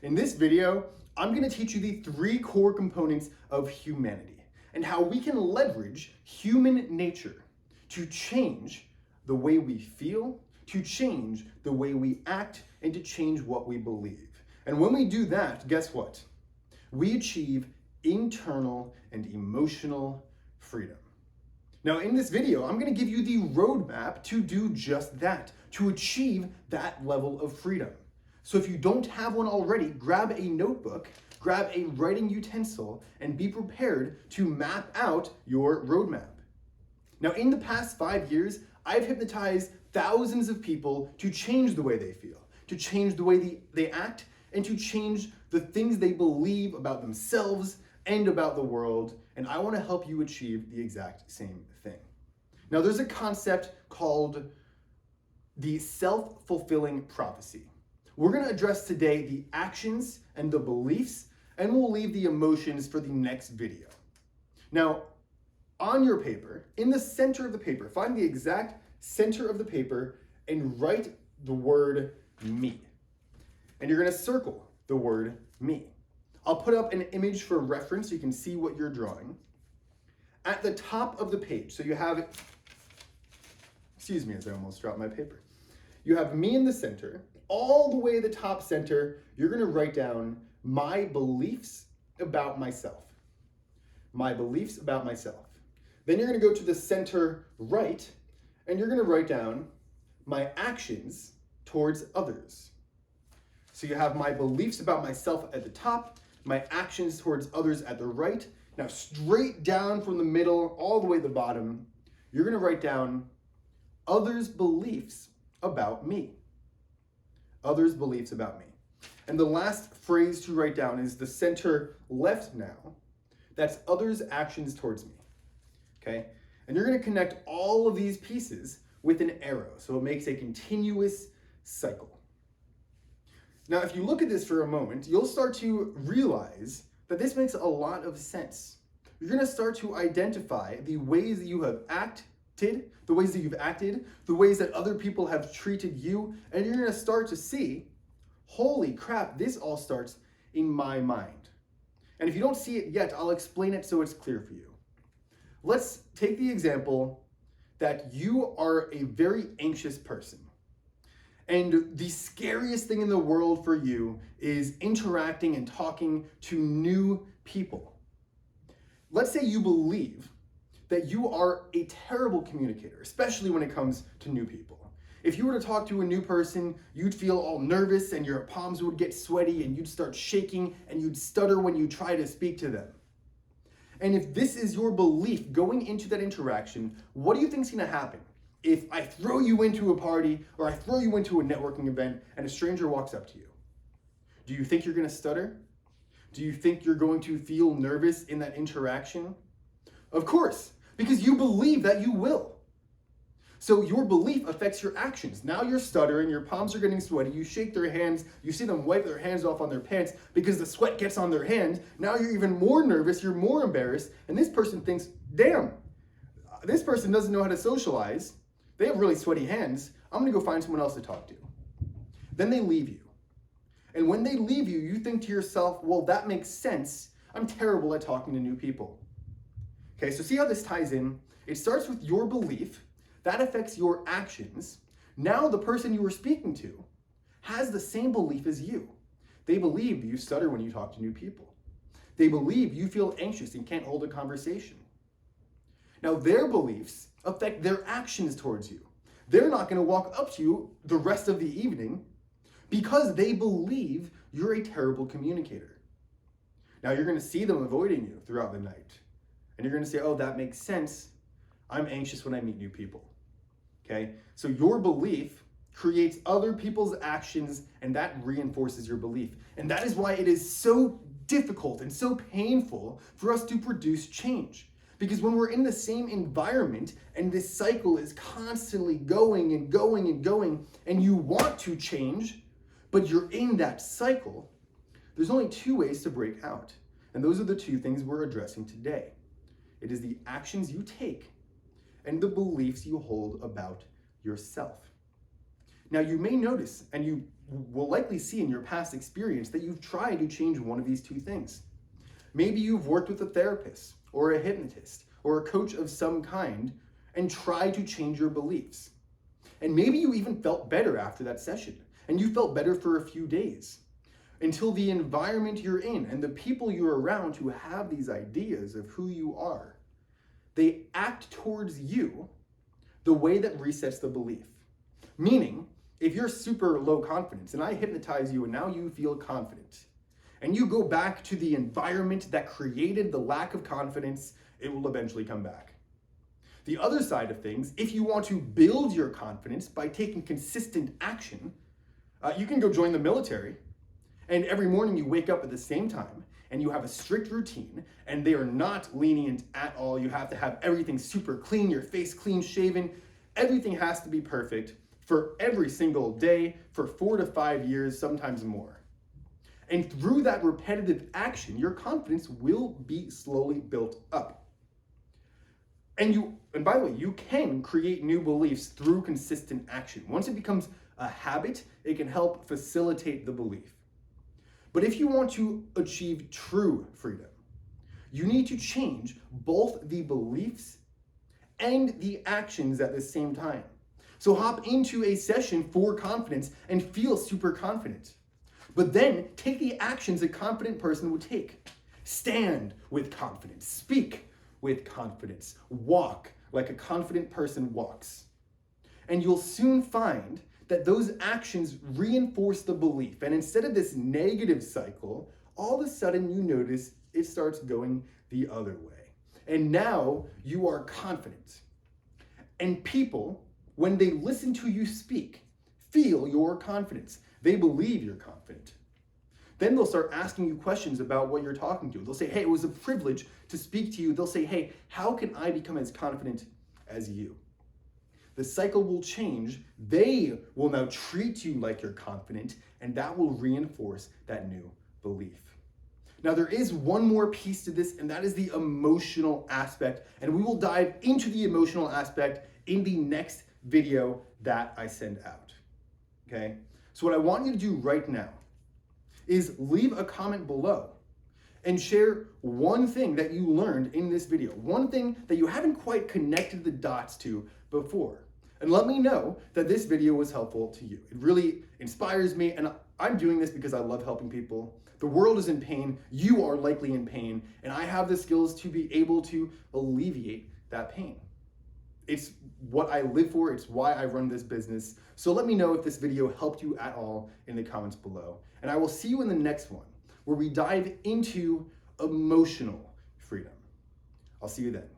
In this video, I'm going to teach you the 3 core components of humanity and how we can leverage human nature to change the way we feel, to change the way we act, and to change what we believe. And when we do that, guess what? We achieve internal and emotional freedom. Now, in this video, I'm going to give you the roadmap to do just that, to achieve that level of freedom. So if you don't have one already, grab a notebook, grab a writing utensil, and be prepared to map out your roadmap. Now, in the past 5 years, I've hypnotized thousands of people to change the way they feel, to change the way they act, and to change the things they believe about themselves and about the world, and I want to help you achieve the exact same thing. Now, there's a concept called the self-fulfilling prophecy. We're going to address today the actions and the beliefs, and we'll leave the emotions for the next video. Now, on your paper, in the center of the paper, find the exact center of the paper and write the word me. And you're going to circle the word me. I'll put up an image for reference so you can see what you're drawing. At the top of the page, so you have, excuse me as I almost dropped my paper. You have me in the center. All the way to the top center, you're going to write down my beliefs about myself. My beliefs about myself. Then you're going to go to the center right, and you're going to write down my actions towards others. So you have my beliefs about myself at the top, my actions towards others at the right. Now straight down from the middle all the way to the bottom, you're going to write down others' beliefs about me. Others' beliefs about me. And the last phrase to write down is the center left now. That's others' actions towards me. Okay? And you're going to connect all of these pieces with an arrow, so it makes a continuous cycle. Now, if you look at this for a moment, you'll start to realize that this makes a lot of sense. You're going to start to identify the ways that you have acted, the ways that you've acted, the ways that other people have treated you, and you're going to start to see, holy crap, this all starts in my mind. And if you don't see it yet, I'll explain it so it's clear for you. Let's take the example that you are a very anxious person. And the scariest thing in the world for you is interacting and talking to new people. Let's say you believe that you are a terrible communicator, especially when it comes to new people. If you were to talk to a new person, you'd feel all nervous and your palms would get sweaty and you'd start shaking and you'd stutter when you try to speak to them. And if this is your belief going into that interaction, what do you think is going to happen? If I throw you into a party or I throw you into a networking event and a stranger walks up to you, do you think you're going to stutter? Do you think you're going to feel nervous in that interaction? Of course, because you believe that you will. So your belief affects your actions. Now you're stuttering, your palms are getting sweaty, you shake their hands, you see them wipe their hands off on their pants because the sweat gets on their hands. Now you're even more nervous, you're more embarrassed, and this person thinks, damn, this person doesn't know how to socialize. They have really sweaty hands. I'm going to go find someone else to talk to. Then they leave you. And when they leave you, you think to yourself, well, that makes sense. I'm terrible at talking to new people. Okay, so see how this ties in? It starts with your belief. That affects your actions. Now the person you were speaking to has the same belief as you. They believe you stutter when you talk to new people. They believe you feel anxious and can't hold a conversation. Now their beliefs affect their actions towards you. They're not going to walk up to you the rest of the evening because they believe you're a terrible communicator. Now you're going to see them avoiding you throughout the night. And you're going to say, oh, that makes sense. I'm anxious when I meet new people. Okay? So your belief creates other people's actions, and that reinforces your belief. And that is why it is so difficult and so painful for us to produce change. Because when we're in the same environment and this cycle is constantly going and going and going, and you want to change, but you're in that cycle, there's only 2 ways to break out. And those are the 2 things we're addressing today. It is the actions you take and the beliefs you hold about yourself. Now, you may notice, and you will likely see in your past experience, that you've tried to change one of these two things. Maybe you've worked with a therapist or a hypnotist or a coach of some kind and tried to change your beliefs. And maybe you even felt better after that session, and you felt better for a few days, until the environment you're in and the people you're around who have these ideas of who you are, they act towards you the way that resets the belief. Meaning, if you're super low confidence and I hypnotize you and now you feel confident, and you go back to the environment that created the lack of confidence, it will eventually come back. The other side of things, if you want to build your confidence by taking consistent action, you can go join the military, and every morning you wake up at the same time and you have a strict routine, and they are not lenient at all. You have to have everything super clean, your face clean shaven. Everything has to be perfect for every single day for 4 to 5 years, sometimes more. And through that repetitive action, your confidence will be slowly built up. And by the way, you can create new beliefs through consistent action. Once it becomes a habit, it can help facilitate the belief. But if you want to achieve true freedom, you need to change both the beliefs and the actions at the same time. So hop into a session for confidence and feel super confident. But then take the actions a confident person would take. Stand with confidence. Speak with confidence. Walk like a confident person walks. And you'll soon find that those actions reinforce the belief. And instead of this negative cycle, all of a sudden you notice it starts going the other way. And now you are confident. And people, when they listen to you speak, feel your confidence. They believe you're confident. Then they'll start asking you questions about what you're talking to. They'll say, hey, it was a privilege to speak to you. They'll say, hey, how can I become as confident as you? The cycle will change. They will now treat you like you're confident, and that will reinforce that new belief. Now, there is one more piece to this, and that is the emotional aspect. And we will dive into the emotional aspect in the next video that I send out. Okay? So what I want you to do right now is leave a comment below and share one thing that you learned in this video, one thing that you haven't quite connected the dots to before. And let me know that this video was helpful to you. It really inspires me, and I'm doing this because I love helping people. The world is in pain, you are likely in pain, and I have the skills to be able to alleviate that pain. It's what I live for, it's why I run this business. So let me know if this video helped you at all in the comments below. And I will see you in the next one, where we dive into emotional freedom. I'll see you then.